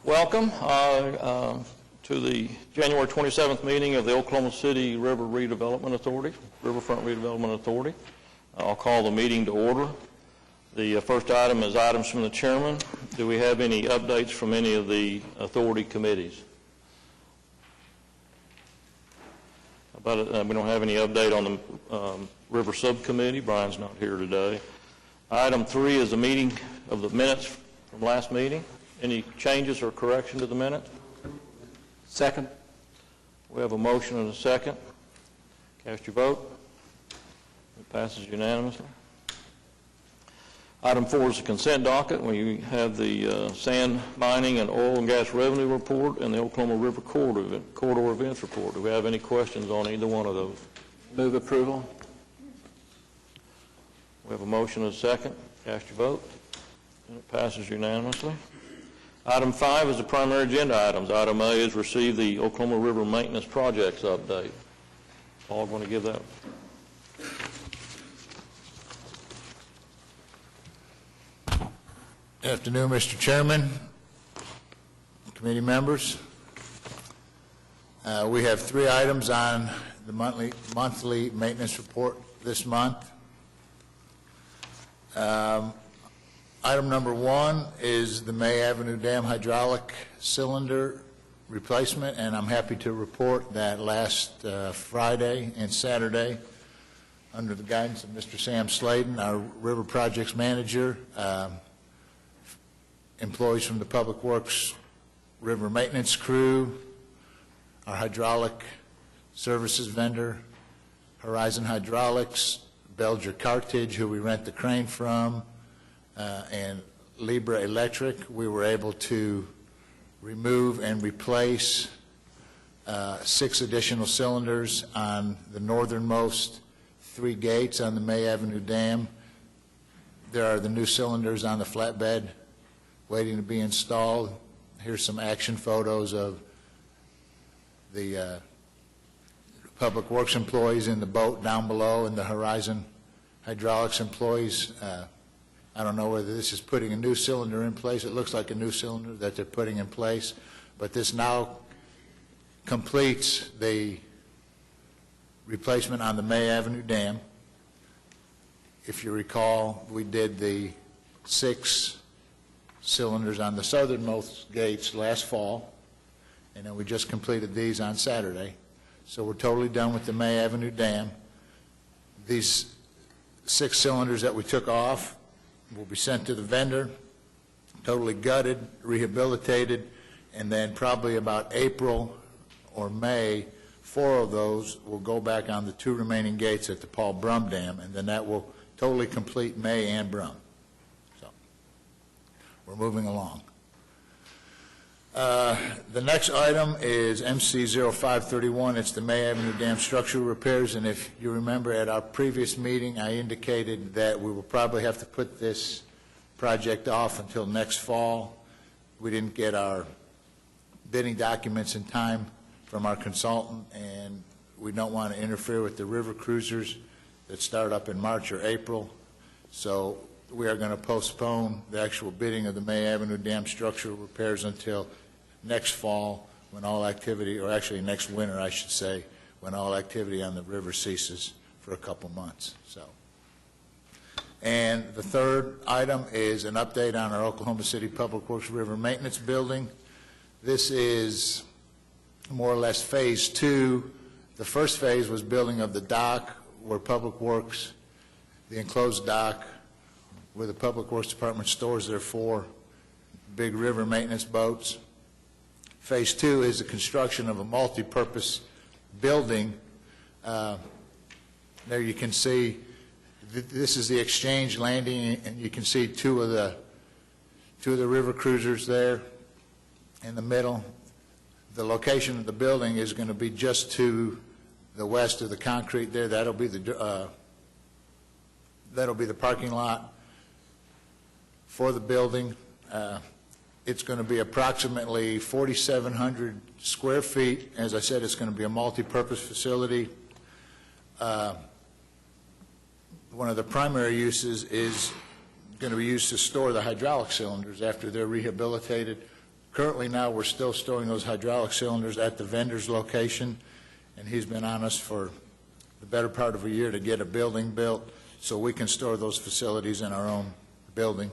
Welcome to the January 27th meeting of the Oklahoma City River Redevelopment Authority, Riverfront Redevelopment Authority. I'll call the meeting to order. The first item is items from the chairman. Do we have any updates from any of the authority committees? We don't have any update on the River Subcommittee. Brian's not here today. Item 3 is the meeting of the minutes from last meeting. Any changes or correction to the minutes? Second. We have a motion and a second. Cast your vote. It passes unanimously. Item 4 is the consent docket. We have the sand mining and oil and gas revenue report and the Oklahoma River corridor events report. Do we have any questions on either one of those? Move approval. We have a motion and a second. Cast your vote. And it passes unanimously. Item 5 is the primary agenda items. Item A is receive the Oklahoma River maintenance projects update. Paul, want to give that? Good afternoon, Mr. Chairman, committee members. We have 3 items on the monthly maintenance report this month. Item number 1 is the May Avenue Dam hydraulic cylinder replacement, and I'm happy to report that last Friday and Saturday, under the guidance of Mr. Sam Sladen, our River Projects Manager, employees from the Public Works River Maintenance Crew, our hydraulic services vendor, Horizon Hydraulics, Belger Cartage, who we rent the crane from, and Libra Electric, we were able to remove and replace 6 additional cylinders on the northernmost 3 gates on the May Avenue Dam. There are the new cylinders on the flatbed waiting to be installed. Here's some action photos of the Public Works employees in the boat down below and the Horizon Hydraulics employees. I don't know whether this is putting a new cylinder in place. It looks like a new cylinder that they're putting in place, but this now completes the replacement on the May Avenue Dam. If you recall, we did the 6 cylinders on the southernmost gates last fall, and then we just completed these on Saturday. So we're totally done with the May Avenue Dam. These 6 cylinders that we took off will be sent to the vendor, totally gutted, rehabilitated, and then probably about April or May, 4 of those will go back on the 2 remaining gates at the Paul Brum Dam, and then that will totally complete May and Brum. So we're moving along. The next item is MC 0531. It's the May Avenue Dam structural repairs, and if you remember at our previous meeting, I indicated that we will probably have to put this project off until next fall. We didn't get our bidding documents in time from our consultant, and we don't want to interfere with the river cruisers that start up in March or April. So we are going to postpone the actual bidding of the May Avenue Dam structural repairs until next fall, when all activity, or actually next winter, I should say, when all activity on the river ceases for a couple months. So, and the third item is an update on our Oklahoma City Public Works River Maintenance Building. This is more or less phase 2. The first phase was building of the dock where Public Works, the enclosed dock where the Public Works Department stores their 4 big river maintenance boats. Phase 2 is the construction of a multi-purpose building. There you can see, this is the exchange landing, and you can see two of the river cruisers there in the middle. The location of the building is going to be just to the west of the concrete there. That'll be the parking lot for the building. It's going to be approximately 4,700 square feet. As I said, it's going to be a multi-purpose facility. One of the primary uses is going to be used to store the hydraulic cylinders after they're rehabilitated. Currently now, we're still storing those hydraulic cylinders at the vendor's location, and he's been on us for the better part of a year to get a building built so we can store those facilities in our own building.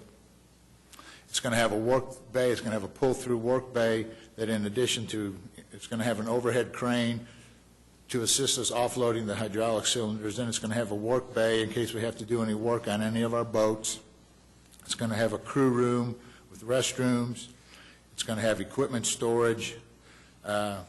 It's going to have a work bay, it's going to have a pull-through work bay that in addition to, it's going to have an overhead crane to assist us offloading the hydraulic cylinders. Then it's going to have a work bay in case we have to do any work on any of our boats. It's going to have a crew room with restrooms. It's going to have equipment storage. Our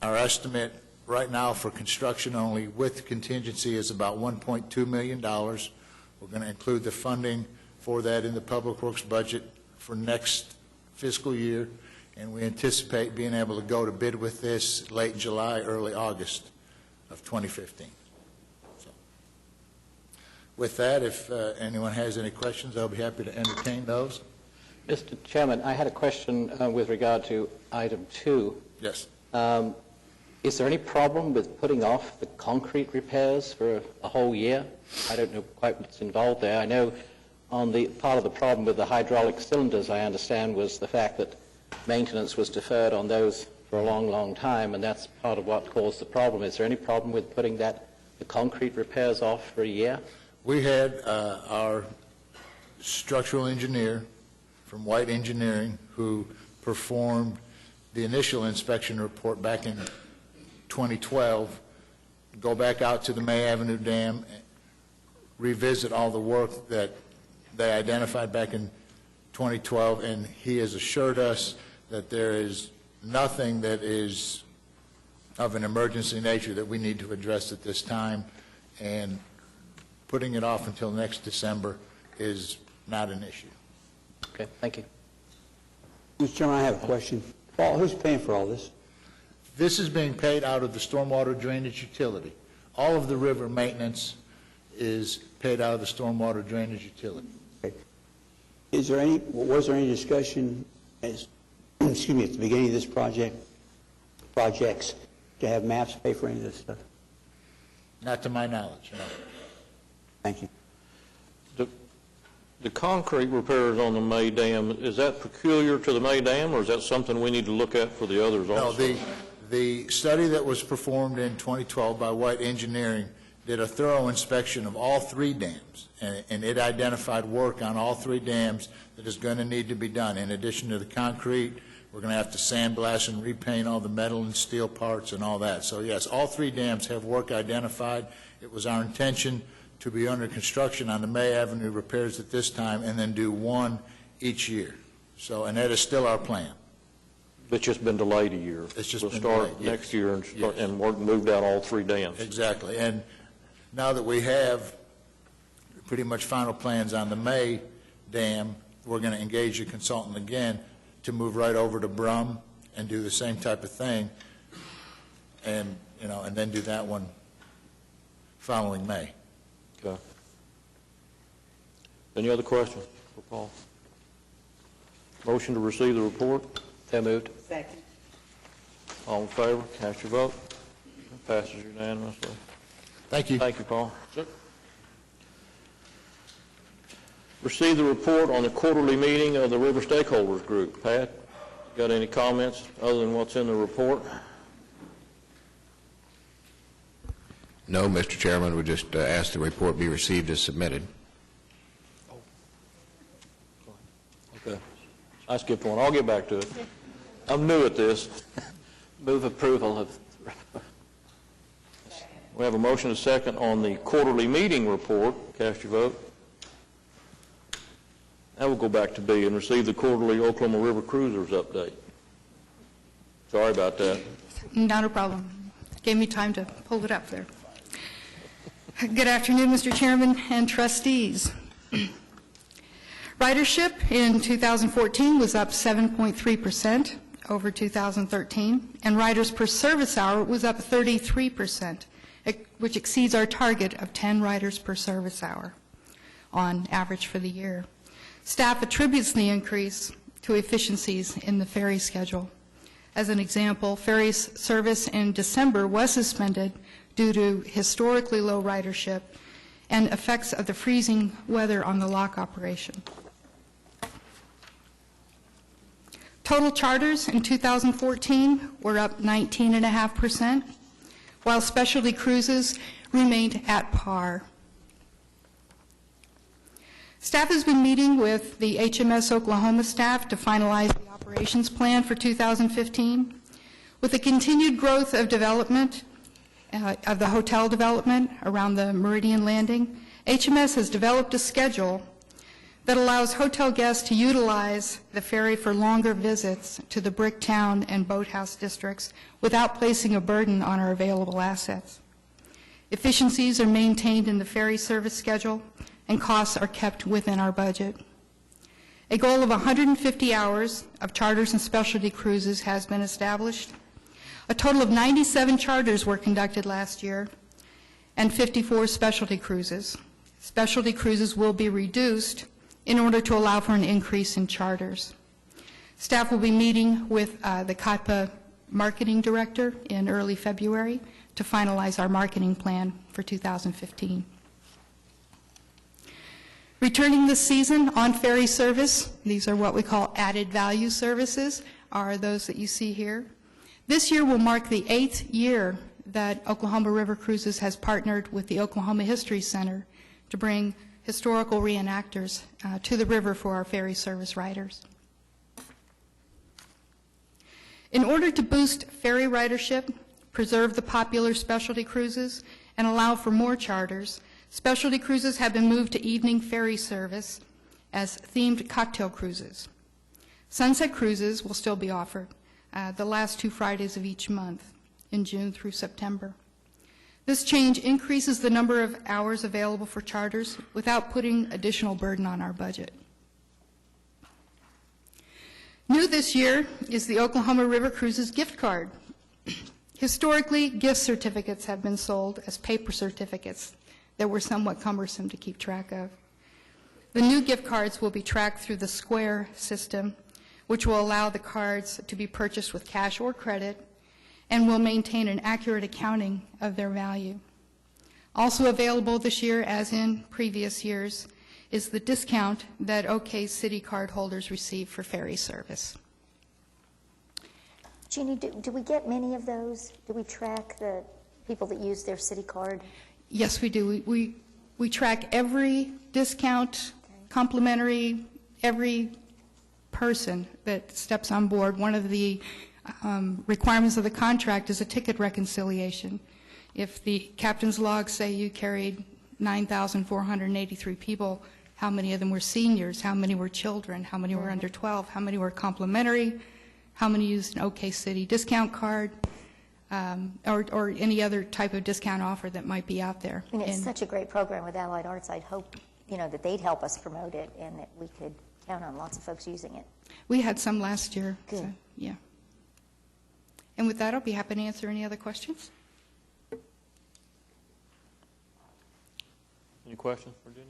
estimate right now for construction only with contingency is about $1.2 million. We're going to include the funding for that in the Public Works budget for next fiscal year, and we anticipate being able to go to bid with this late July, early August of 2015. So, with that, if anyone has any questions, I'll be happy to entertain those. Mr. Chairman, I had a question with regard to item 2. Yes. Is there any problem with putting off the concrete repairs for a whole year? I don't know quite what's involved there. I know on the part of the problem with the hydraulic cylinders, I understand, was the fact that maintenance was deferred on those for a long, long time, and that's part of what caused the problem. Is there any problem with putting the concrete repairs off for a year? We had our structural engineer from White Engineering who performed the initial inspection report back in 2012, go back out to the May Avenue Dam, revisit all the work that they identified back in 2012, and he has assured us that there is nothing that is of an emergency nature that we need to address at this time, and putting it off until next December is not an issue. Okay, thank you. Mr. Chairman, I have a question. Paul, who's paying for all this? This is being paid out of the stormwater drainage utility. All of the river maintenance is paid out of the stormwater drainage utility. Okay. Was there any discussion as, excuse me, at the beginning of this projects, to have MAPS pay for any of this stuff? Not to my knowledge, no. Thank you. The concrete repairs on the May Dam, is that peculiar to the May Dam, or is that something we need to look at for the others also? No, the study that was performed in 2012 by White Engineering did a thorough inspection of all 3 dams, and it identified work on all 3 dams that is going to need to be done. In addition to the concrete, we're going to have to sandblast and repaint all the metal and steel parts and all that. So yes, all 3 dams have work identified. It was our intention to be under construction on the May Avenue repairs at this time and then do 1 each year. So, and that is still our plan. It's just been delayed a year. It's just we'll been start delayed, next yes. year and, Yes. and moved out all 3 dams. Exactly. And now that we have pretty much final plans on the May Dam, we're going to engage a consultant again to move right over to Brum and do the same type of thing, and and then do that one following May. Okay. Any other questions for Paul? Motion to receive the report. So moved. Second. All in favor, cast your vote. Passes unanimously. Thank you. Thank you, Paul. Receive the report on the quarterly meeting of the River Stakeholders Group. Pat, got any comments other than what's in the report? No, Mr. Chairman, we just ask the report be received as submitted. Okay. I skipped one. I'll get back to it. I'm new at this. Move approval of. We have a motion and a second on the quarterly meeting report. Cast your vote. Now we'll go back to B and receive the quarterly Oklahoma River Cruisers update. Sorry about that. Not a problem. Gave me time to pull it up there. Good afternoon, Mr. Chairman and trustees. Ridership in 2014 was up 7.3% over 2013, and riders per service hour was up 33%, which exceeds our target of 10 riders per service hour on average for the year. Staff attributes the increase to efficiencies in the ferry schedule. As an example, ferry service in December was suspended due to historically low ridership and effects of the freezing weather on the lock operation. Total charters in 2014 were up 19.5%, while specialty cruises remained at par. Staff has been meeting with the HMS Oklahoma staff to finalize the operations plan for 2015. With the continued growth of development, of the hotel development around the Meridian Landing, HMS has developed a schedule that allows hotel guests to utilize the ferry for longer visits to the Bricktown and Boathouse districts without placing a burden on our available assets. Efficiencies are maintained in the ferry service schedule, and costs are kept within our budget. A goal of 150 hours of charters and specialty cruises has been established. A total of 97 charters were conducted last year and 54 specialty cruises. Specialty cruises will be reduced in order to allow for an increase in charters. Staff will be meeting with the CAIPA marketing director in early February to finalize our marketing plan for 2015. Returning this season on ferry service, these are what we call added value services, are those that you see here. This year will mark the 8th year that Oklahoma River Cruises has partnered with the Oklahoma History Center to bring historical reenactors to the river for our ferry service riders. In order to boost ferry ridership, preserve the popular specialty cruises, and allow for more charters, specialty cruises have been moved to evening ferry service as themed cocktail cruises. Sunset cruises will still be offered the last 2 Fridays of each month in June through September. This change increases the number of hours available for charters without putting additional burden on our budget. New this year is the Oklahoma River Cruises gift card. Historically, gift certificates have been sold as paper certificates that were somewhat cumbersome to keep track of. The new gift cards will be tracked through the Square system, which will allow the cards to be purchased with cash or credit and will maintain an accurate accounting of their value. Also available this year, as in previous years, is the discount that OK City card holders receive for ferry service. Jeannie, do we get many of those? Do we track the people that use their city card? Yes, we do. We track every discount, complimentary, every person that steps on board. One of the requirements of the contract is a ticket reconciliation. If the captain's logs say you carried 9,483 people, how many of them were seniors, how many were children, how many were under 12, how many were complimentary, how many used an OK City discount card, or any other type of discount offer that might be out there. I mean, it's such a great program with Allied Arts. I'd hope, that they'd help us promote it and that we could count on lots of folks using it. We had some last year. Good. So, yeah. And with that, I'll be happy to answer any other questions. Any questions for Jenny?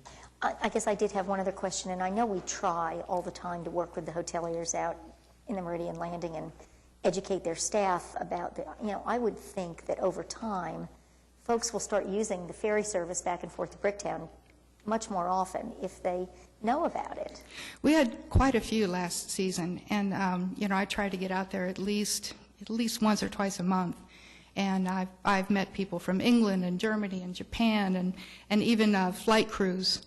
I guess I did have one other question, and I know we try all the time to work with the hoteliers out in the Meridian Landing and educate their staff about the, I would think that over time, folks will start using the ferry service back and forth to Bricktown much more often if they know about it. We had quite a few last season, and I try to get out there at least once or twice a month. And I've met people from England and Germany and Japan and even flight crews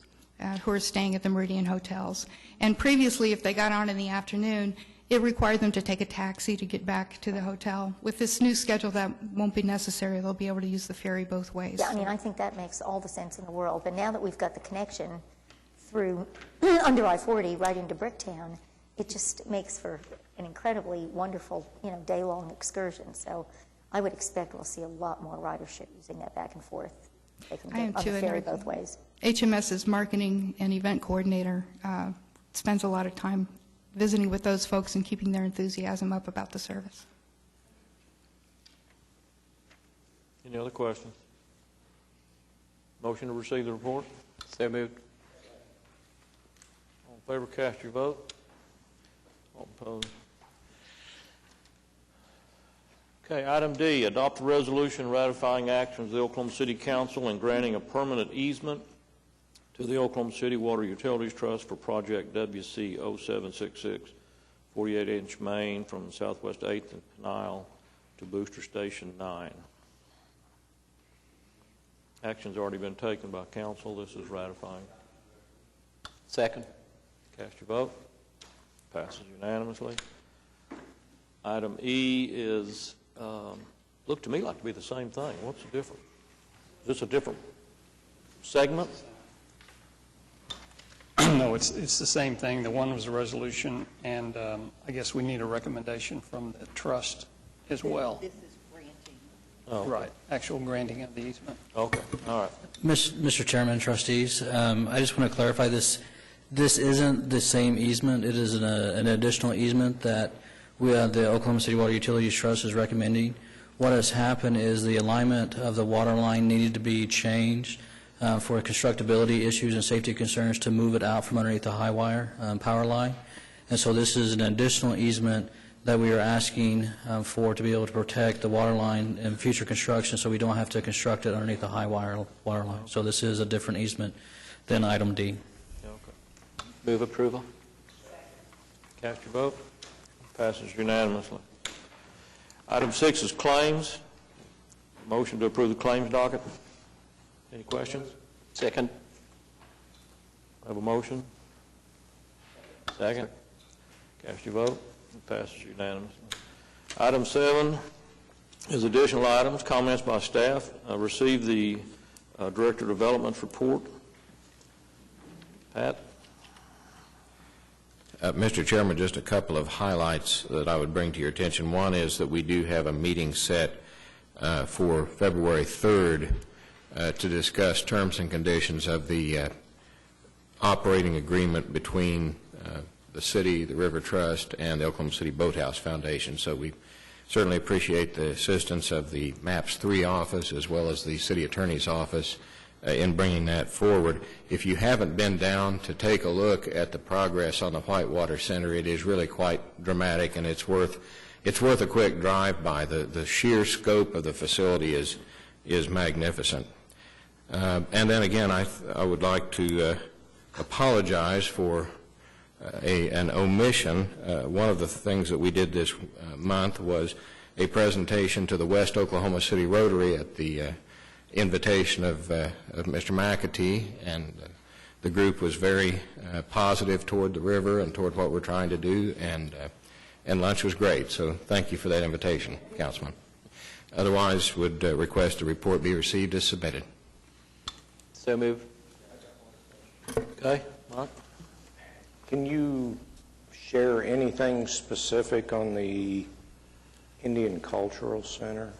who are staying at the Meridian hotels. And previously, if they got on in the afternoon, it required them to take a taxi to get back to the hotel. With this new schedule, that won't be necessary. They'll be able to use the ferry both ways. Yeah, I think that makes all the sense in the world. But now that we've got the connection through under I-40 right into Bricktown, it just makes for an incredibly wonderful, day-long excursion. So I would expect we'll see a lot more ridership using that back and forth. They can get on the ferry both ways. HMS's marketing and event coordinator spends a lot of time visiting with those folks and keeping their enthusiasm up about the service. Any other questions? Motion to receive the report? So moved. All in favor, cast your vote. All opposed. Okay, item D, adopt a resolution ratifying actions of the Oklahoma City Council and granting a permanent easement to the Oklahoma City Water Utilities Trust for project WC 0766 48-inch main from Southwest 8th and Canal to Booster Station 9. Action's already been taken by council. This is ratifying. Second. Cast your vote. Passes unanimously. Item E is, looked to me like to be the same thing. What's the difference? Is this a different segment? No, it's the same thing. The one was a resolution, and I guess we need a recommendation from the trust as well. This is granting. Oh, okay. Right, actual granting of the easement. Okay, all right. Mr. Chairman, trustees, I just want to clarify this. This isn't the same easement. It is an additional easement that the Oklahoma City Water Utilities Trust is recommending. What has happened is the alignment of the water line needed to be changed for constructability issues and safety concerns to move it out from underneath the high wire power line. And so this is an additional easement that we are asking for to be able to protect the water line in future construction so we don't have to construct it underneath the high wire water line. So this is a different easement than item D. Okay. Move approval. Cast your vote. Passes unanimously. Item 6 is claims. Motion to approve the claims docket. Any questions? Second. Have a motion? Second. Cast your vote. Passes unanimously. Item 7 is additional items. Comments by staff. Received the Director of Development report. Pat? Mr. Chairman, just a couple of highlights that I would bring to your attention. One is that we do have a meeting set for February 3rd to discuss terms and conditions of the operating agreement between the city, the River Trust, and the Oklahoma City Boathouse Foundation. So we certainly appreciate the assistance of the MAPS 3 office as well as the City Attorney's office in bringing that forward. If you haven't been down to take a look at the progress on the Whitewater Center, it is really quite dramatic, and it's worth a quick drive by. The sheer scope of the facility is magnificent. And then again, I would like to apologize for an omission. One of the things that we did this month was a presentation to the West Oklahoma City Rotary at the invitation of Mr. McAtee, and the group was very positive toward the river and toward what we're trying to do, and lunch was great. So thank you for that invitation, Councilman. Otherwise, would request a report be received as submitted. So move. Okay, Mark? Can you share anything specific on the Indian Cultural Center?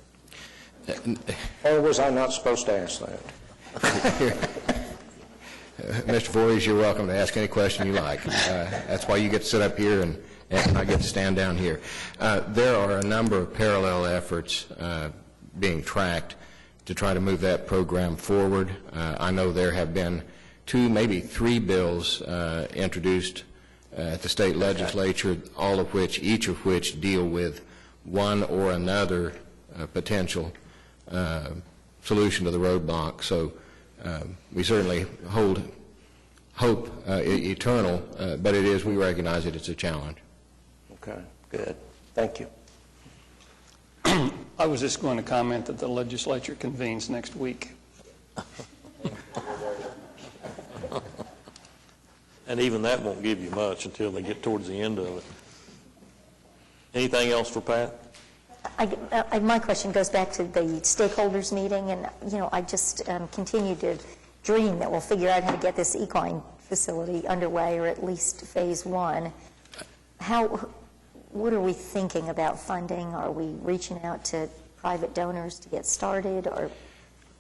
Or was I not supposed to ask that? Mr. Voorhees, you're welcome to ask any question you like. That's why you get to sit up here and I get to stand down here. There are a number of parallel efforts being tracked to try to move that program forward. I know there have been 2, maybe 3 bills introduced at the state legislature, each of which deal with one or another potential solution to the roadblock. So we certainly hold hope eternal, but we recognize that it's a challenge. Okay, good. Thank you. I was just going to comment that the legislature convenes next week. And even that won't give you much until they get towards the end of it. Anything else for Pat? My question goes back to the stakeholders meeting, and I just continue to dream that we'll figure out how to get this equine facility underway, or at least phase 1. What are we thinking about funding? Are we reaching out to private donors to get started, or?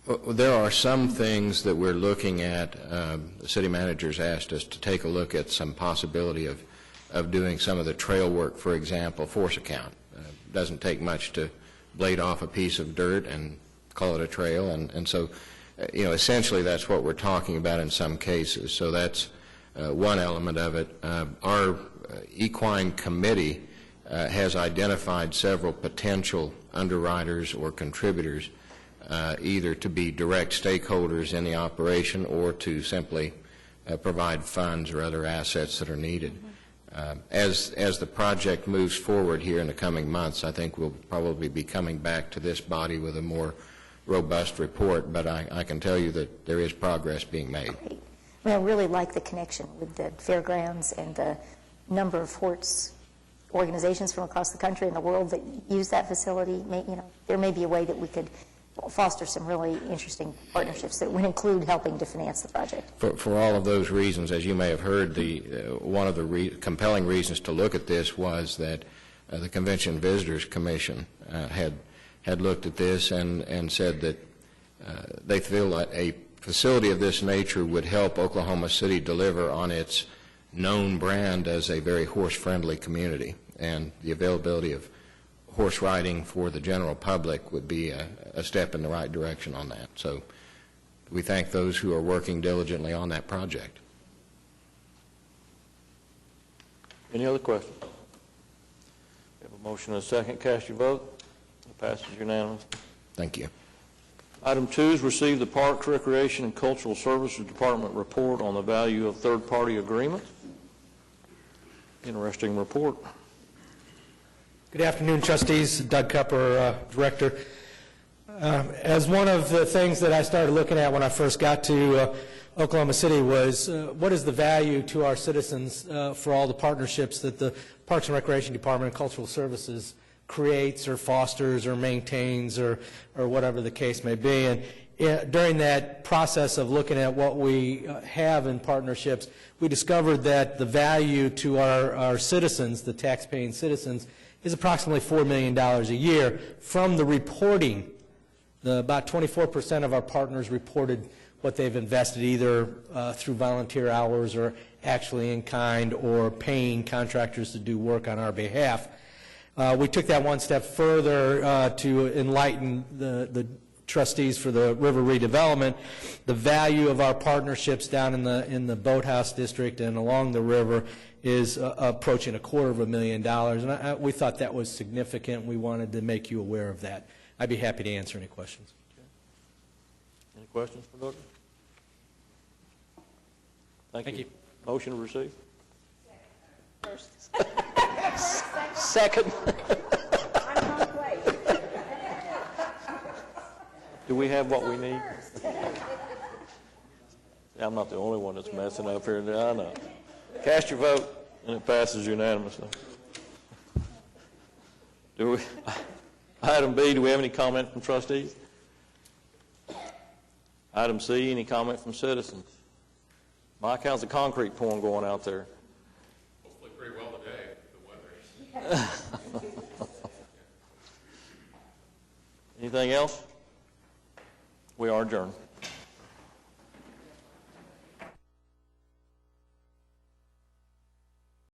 Well, there are some things that we're looking at. The city manager's asked us to take a look at some possibility of doing some of the trail work, for example, force account. Doesn't take much to blade off a piece of dirt and call it a trail, and so essentially that's what we're talking about in some cases. So that's one element of it. Our equine committee has identified several potential underwriters or contributors, either to be direct stakeholders in the operation or to simply provide funds or other assets that are needed. As the project moves forward here in the coming months, I think we'll probably be coming back to this body with a more robust report, but I can tell you that there is progress being made. Great. I mean, I really like the connection with the fairgrounds and the number of sports organizations from across the country and the world that use that facility. There may be a way that we could foster some really interesting partnerships that would include helping to finance the project. For all of those reasons, as you may have heard, one of the compelling reasons to look at this was that the Convention Visitors Commission had looked at this and said that they feel that a facility of this nature would help Oklahoma City deliver on its known brand as a very horse-friendly community, and the availability of horse riding for the general public would be a step in the right direction on that. So we thank those who are working diligently on that project. Any other questions? We have a motion and a second. Cast your vote. It passes unanimously. Thank you. Item 2 is receive the Parks, Recreation, and Cultural Services Department report on the value of third-party agreements. Interesting report. Good afternoon, trustees. Doug Cupper, director. As one of the things that I started looking at when I first got to Oklahoma City was what is the value to our citizens for all the partnerships that the Parks and Recreation Department and Cultural Services creates or fosters or maintains or whatever the case may be. And during that process of looking at what we have in partnerships, we discovered that the value to our citizens, the tax-paying citizens, is approximately $4 million a year from the reporting. About 24% of our partners reported what they've invested either through volunteer hours or actually in kind or paying contractors to do work on our behalf. We took that one step further to enlighten the trustees for the river redevelopment. The value of our partnerships down in the Boathouse District and along the river is approaching $250,000, and we thought that was significant. We wanted to make you aware of that. I'd be happy to answer any questions. Okay. Any questions for Doug? Thank you. Motion to receive? Second. Do we have what we need? Yeah, I'm not the only one that's messing up here. I know. Cast your vote, and it passes unanimously. Item B, do we have any comment from trustees? Item C, any comment from citizens? Mike, how's the concrete pouring going out there? Hopefully pretty well today, the weather. Anything else? We are adjourned.